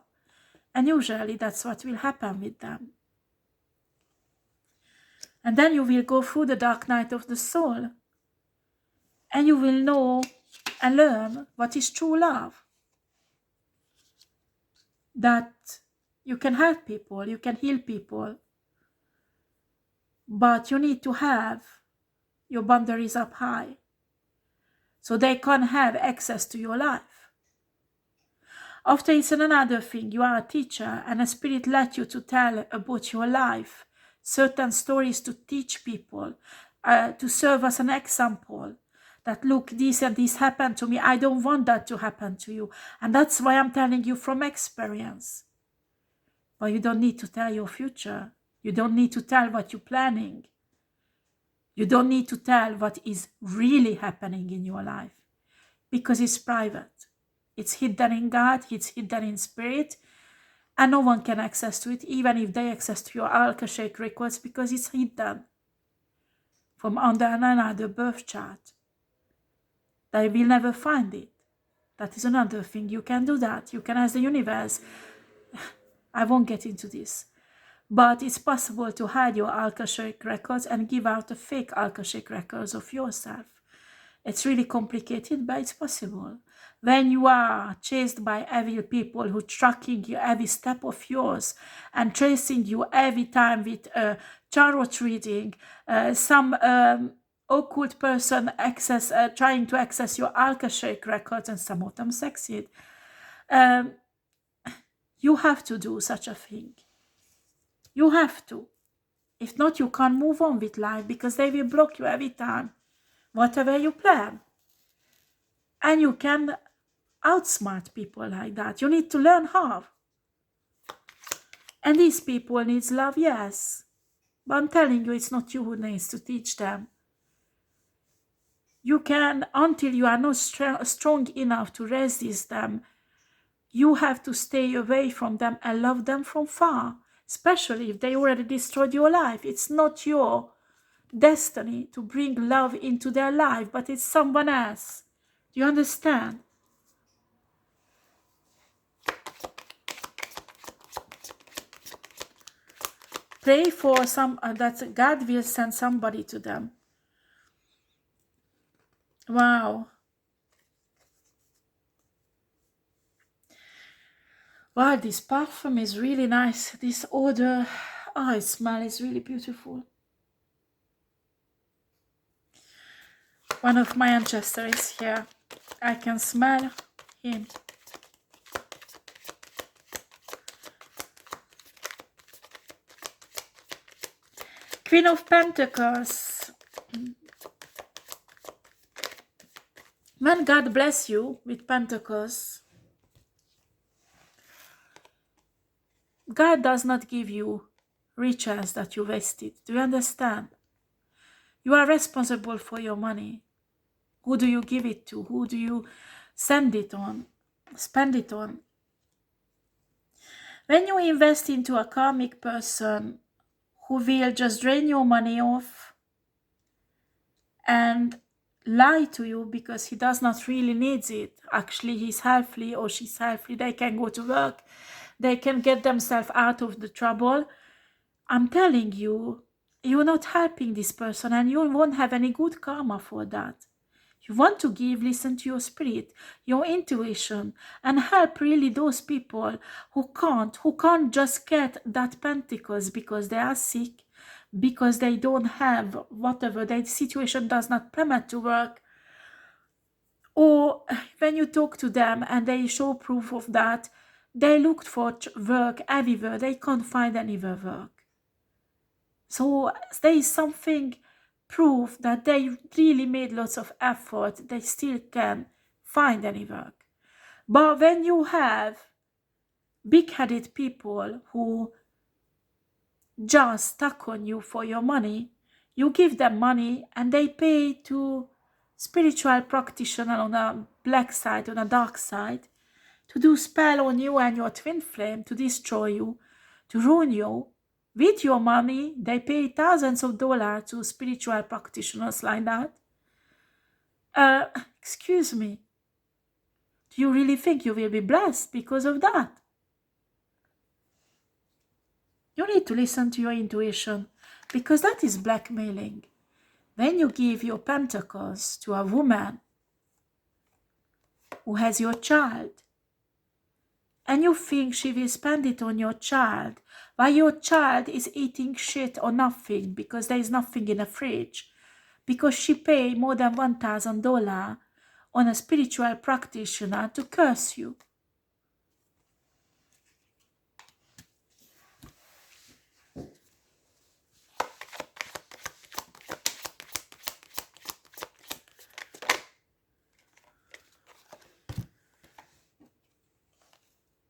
And usually that's what will happen with them. And then you will go through the dark night of the soul. And you will know and learn what is true love. That you can help people, you can heal people. But you need to have your boundaries up high, so they can't have access to your life. After, it's another thing. You are a teacher and a spirit let you to tell about your life, certain stories to teach people, to serve as an example. That look, this and this happened to me. I don't want that to happen to you. And that's why I'm telling you from experience. But you don't need to tell your future. You don't need to tell what you're planning. You don't need to tell what is really happening in your life. Because it's private. It's hidden in God. It's hidden in spirit. And no one can access to it, even if they access to your Akashic records, because it's hidden from under another birth chart. They will never find it. That is another thing. You can do that. You can ask the universe. I won't get into this. But it's possible to hide your Akashic records and give out a fake Akashic records of yourself. It's really complicated, but it's possible. When you are chased by evil people who tracking you every step of yours and tracing you every time with a tarot reading, some occult person trying to access your Akashic records, and some of them succeed. You have to do such a thing. You have to. If not, you can't move on with life, because they will block you every time, whatever you plan. And you can outsmart people like that. You need to learn how. And these people need love, yes. But I'm telling you, it's not you who needs to teach them. You can, until you are not strong enough to resist them, you have to stay away from them and love them from far. Especially if they already destroyed your life. It's not your destiny to bring love into their life, but it's someone else. Do you understand? Pray for that God will send somebody to them. Wow. Wow, this perfume is really nice. This odor, it smells really beautiful. One of my ancestors is here. I can smell him. Queen of Pentacles. When God bless you with Pentacles, God does not give you riches that you wasted. Do you understand? You are responsible for your money. Who do you give it to? Who do you send it on? Spend it on? When you invest into a karmic person who will just drain your money off and lie to you because he does not really need it. Actually, he's healthy or she's healthy. They can go to work. They can get themselves out of the trouble. I'm telling you, you're not helping this person and you won't have any good karma for that. You want to give, listen to your spirit, your intuition, and help really those people who can't just get that pentacles because they are sick, because they don't have whatever, their situation does not permit to work. Or when you talk to them and they show proof of that, They looked for work everywhere. They can't find any work. So there is something proof that they really made lots of effort. They still can find any work. But when you have big-headed people who just stuck on you for your money, you give them money and they pay to spiritual practitioner on a black side, on a dark side, to do spell on you and your twin flame, to destroy you, to ruin you. With your money, they pay thousands of dollars to spiritual practitioners like that. Excuse me. Do you really think you will be blessed because of that? You need to listen to your intuition, because that is blackmailing. When you give your pentacles to a woman who has your child, and you think she will spend it on your child, while your child is eating shit or nothing because there is nothing in the fridge, because she paid more than $1,000 on a spiritual practitioner to curse you.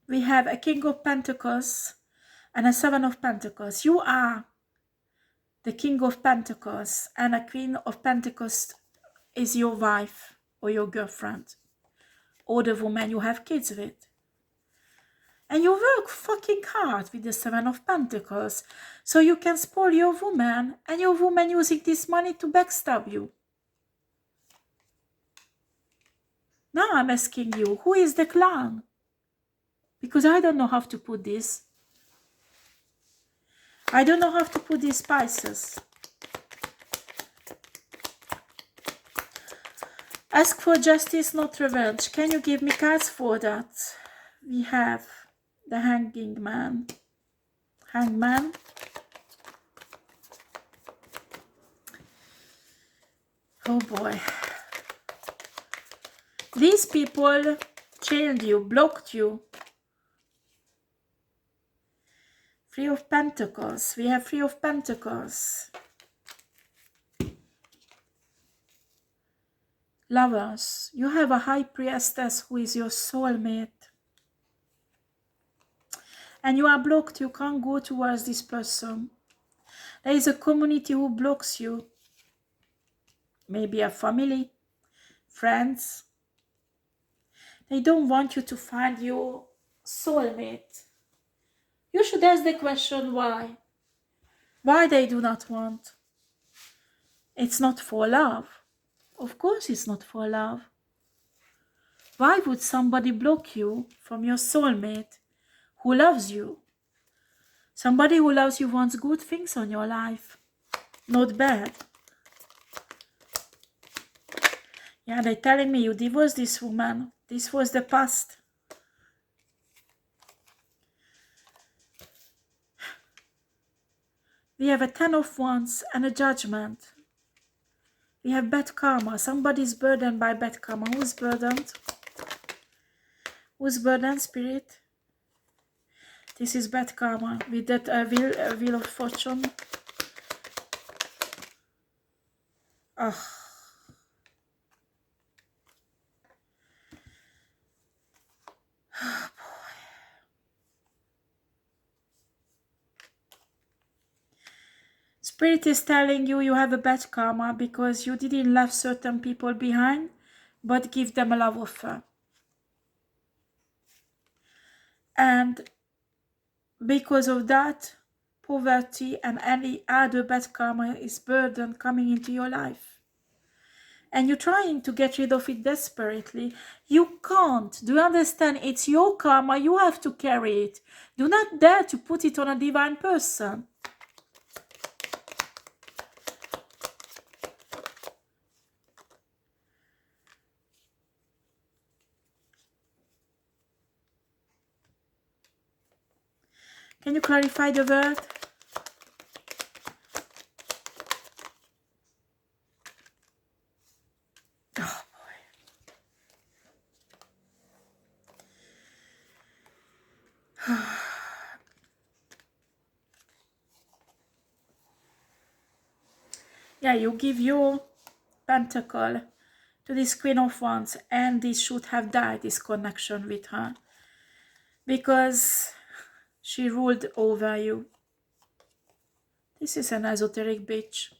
We have a King of Pentacles and a Seven of Pentacles. You are the King of Pentacles, and a Queen of Pentacles is your wife or your girlfriend or the woman you have kids with. And you work fucking hard with the Seven of Pentacles, so you can spoil your woman, and your woman using this money to backstab you. Now I'm asking you, who is the clown? Because I don't know how to put this. I don't know how to put these Pisces. Ask for justice, not revenge. Can you give me cards for that? We have the Hanging Man. Hangman. Oh boy. These people chained you, blocked you. Three of Pentacles. We have Three of Pentacles. Lovers. You have a High Priestess who is your soulmate. And you are blocked. You can't go towards this person. There is a community who blocks you. Maybe a family, friends. They don't want you to find your soulmate. You should ask the question why. Why they do not want. It's not for love. Of course it's not for love. Why would somebody block you from your soulmate who loves you? Somebody who loves you wants good things on your life, not bad. Yeah, they're telling me you divorced this woman. This was the past. We have a Ten of Wands and a Judgment. We have bad karma. Somebody's burdened by bad karma. Who's burdened? Who's burdened, Spirit? This is bad karma with that wheel of fortune. Oh. Oh boy. Spirit is telling you you have a bad karma because you didn't leave certain people behind, but give them a love offer. And because of that, poverty and any other bad karma is burden coming into your life. And you're trying to get rid of it desperately. You can't. Do you understand? It's your karma. You have to carry it. Do not dare to put it on a divine person. Can you clarify the word? Oh boy. Yeah, you give your pentacle to this Queen of Wands, and this should have died, this connection with her, because she ruled over you. This is an esoteric bitch.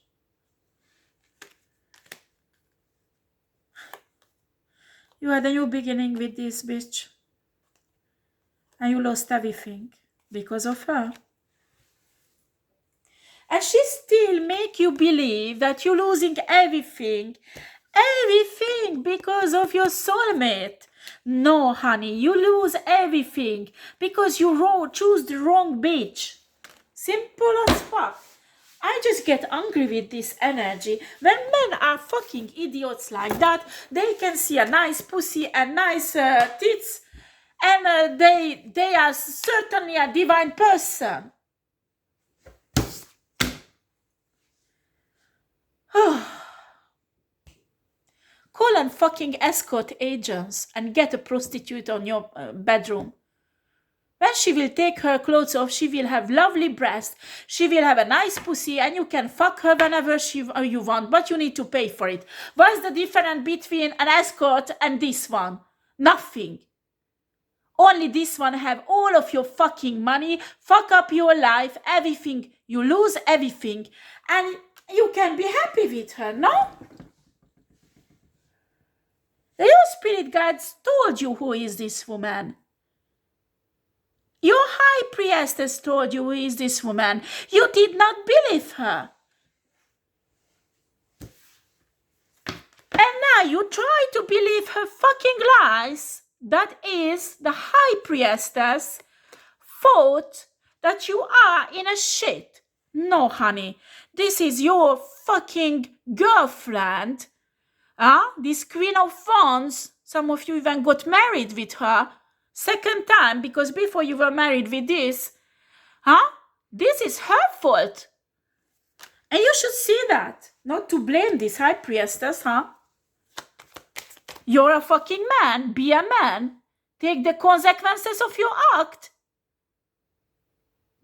You had a new beginning with this bitch, and you lost everything because of her. And she still make you believe that you're losing everything because of your soulmate. No, honey, you lose everything because you choose the wrong bitch. Simple as fuck. I just get angry with this energy. When men are fucking idiots like that, they can see a nice pussy and nice tits, and they are certainly a divine person. Call and fucking escort agents and get a prostitute on your bedroom. When she will take her clothes off, she will have lovely breasts, she will have a nice pussy, and you can fuck her whenever you want, but you need to pay for it. What's the difference between an escort and this one? Nothing. Only this one have all of your fucking money, fuck up your life, everything. You lose everything, and you can be happy with her, no? Your spirit guides told you who is this woman. Your high priestess told you who is this woman. You did not believe her. And now you try to believe her fucking lies. That is the high priestess thought that you are in a shit. No, honey. This is your fucking girlfriend. This Queen of Wands. Some of you even got married with her. Second time, because before you were married with this, this is her fault. And you should see that. Not to blame this high priestess, You're a fucking man. Be a man. Take the consequences of your act.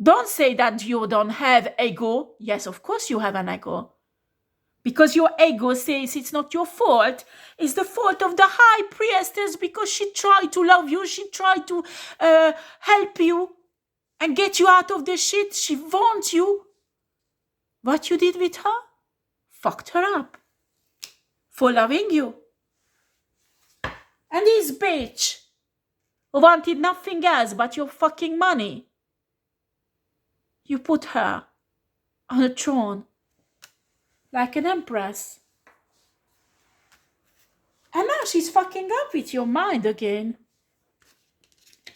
Don't say that you don't have ego. Yes, of course you have an ego. Because your ego says it's not your fault. It's the fault of the high priestess because she tried to love you. She tried to help you and get you out of the shit. She wants you. What you did with her? Fucked her up. For loving you. And this bitch who wanted nothing else but your fucking money. You put her on a throne like an empress. And now she's fucking up with your mind again.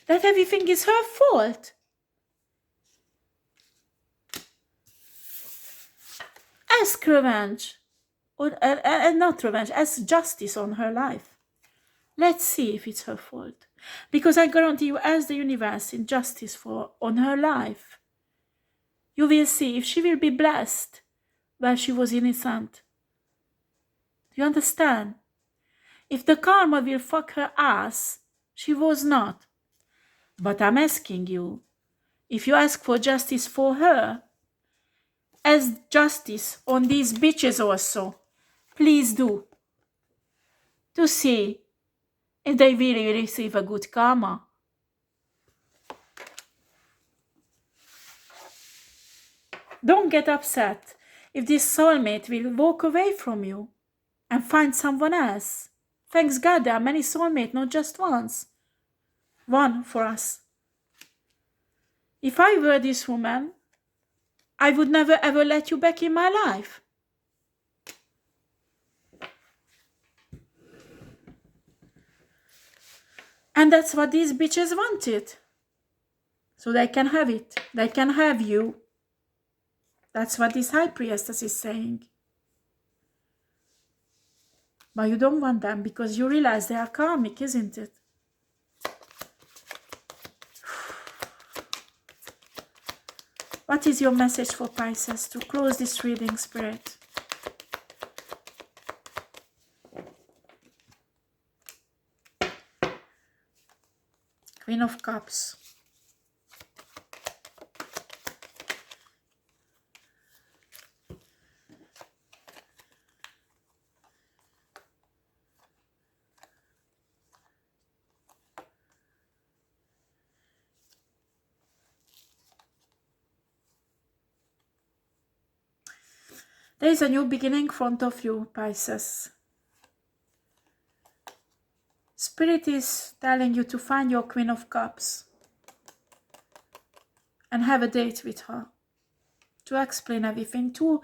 That everything is her fault. Ask revenge. Or not revenge, ask justice on her life. Let's see if it's her fault. Because I guarantee you, as the universe in justice on her life, you will see if she will be blessed while she was innocent. Do you understand? If the karma will fuck her ass, she was not. But I'm asking you, if you ask for justice for her, as justice on these bitches also, please do. To see if they really receive a good karma. Don't get upset if this soulmate will walk away from you and find someone else. Thanks God there are many soulmates, not just once. One for us. If I were this woman, I would never ever let you back in my life. And that's what these bitches wanted. So they can have it. They can have you. That's what this high priestess is saying. But you don't want them because you realize they are karmic, isn't it? What is your message for Pisces to close this reading, Spirit? Queen of Cups. There is a new beginning in front of you, Pisces. Spirit is telling you to find your Queen of Cups and have a date with her, to explain everything, to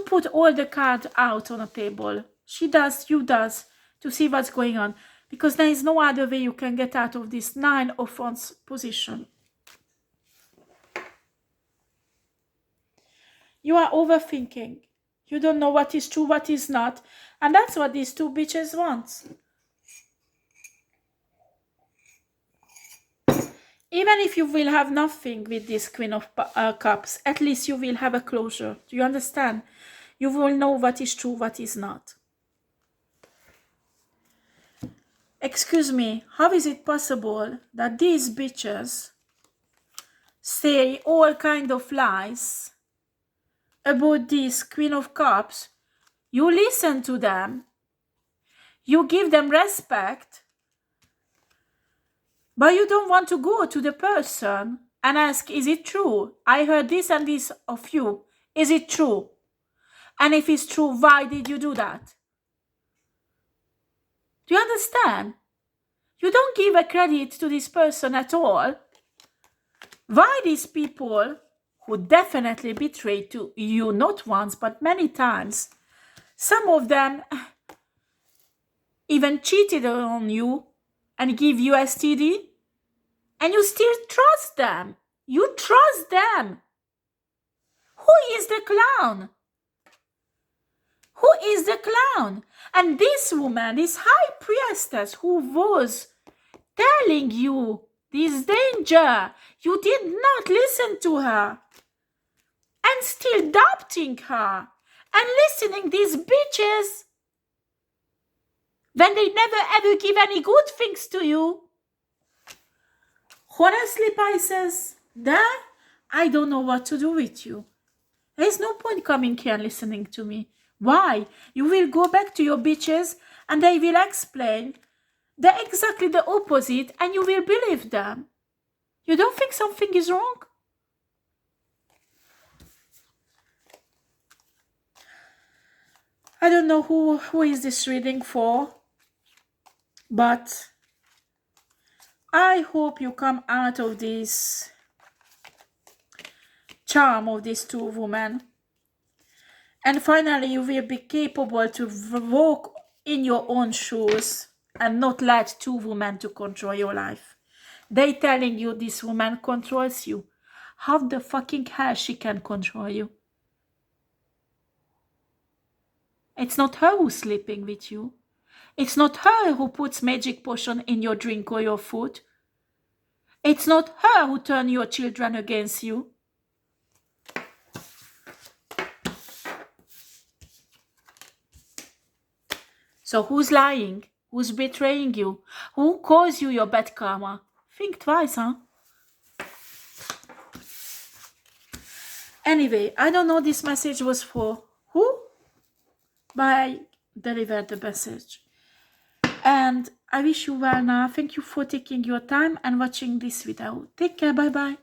put all the cards out on a table. She does, you does, to see what's going on, because there is no other way you can get out of this 9 of Wands position. You are overthinking. You don't know what is true, what is not, and that's what these two bitches want. Even if you will have nothing with this Queen of Cups, at least you will have a closure. Do you understand? You will know what is true, what is not. Excuse me, how is it possible that these bitches say all kind of lies about this Queen of Cups? You listen to them, you give them respect, but you don't want to go to the person and ask, is it true? I heard this and this of you. Is it true? And if it's true, why did you do that? Do you understand? You don't give a credit to this person at all. Why these people who definitely betrayed to you not once but many times, some of them even cheated on you and give you STD, and you still trust them. You trust them. Who is the clown? Who is the clown? And this woman, this high priestess who was telling you this danger, you did not listen to her. And still doubting her. And listening these bitches when they never ever give any good things to you. Honestly, Pisces, I don't know what to do with you. There's no point coming here and listening to me. Why? You will go back to your bitches and they will explain exactly the opposite and you will believe them. You don't think something is wrong? I don't know who is this reading for, but I hope you come out of this charm of these two women. And finally, you will be capable to walk in your own shoes and not let two women to control your life. They telling you this woman controls you. How the fucking hell she can control you? It's not her who's sleeping with you. It's not her who puts magic potion in your drink or your food. It's not her who turns your children against you. So who's lying? Who's betraying you? Who caused you your bad karma? Think twice, huh? Anyway, I don't know this message was for who, but I delivered the message. And I wish you well now. Thank you for taking your time and watching this video. Take care. Bye-bye.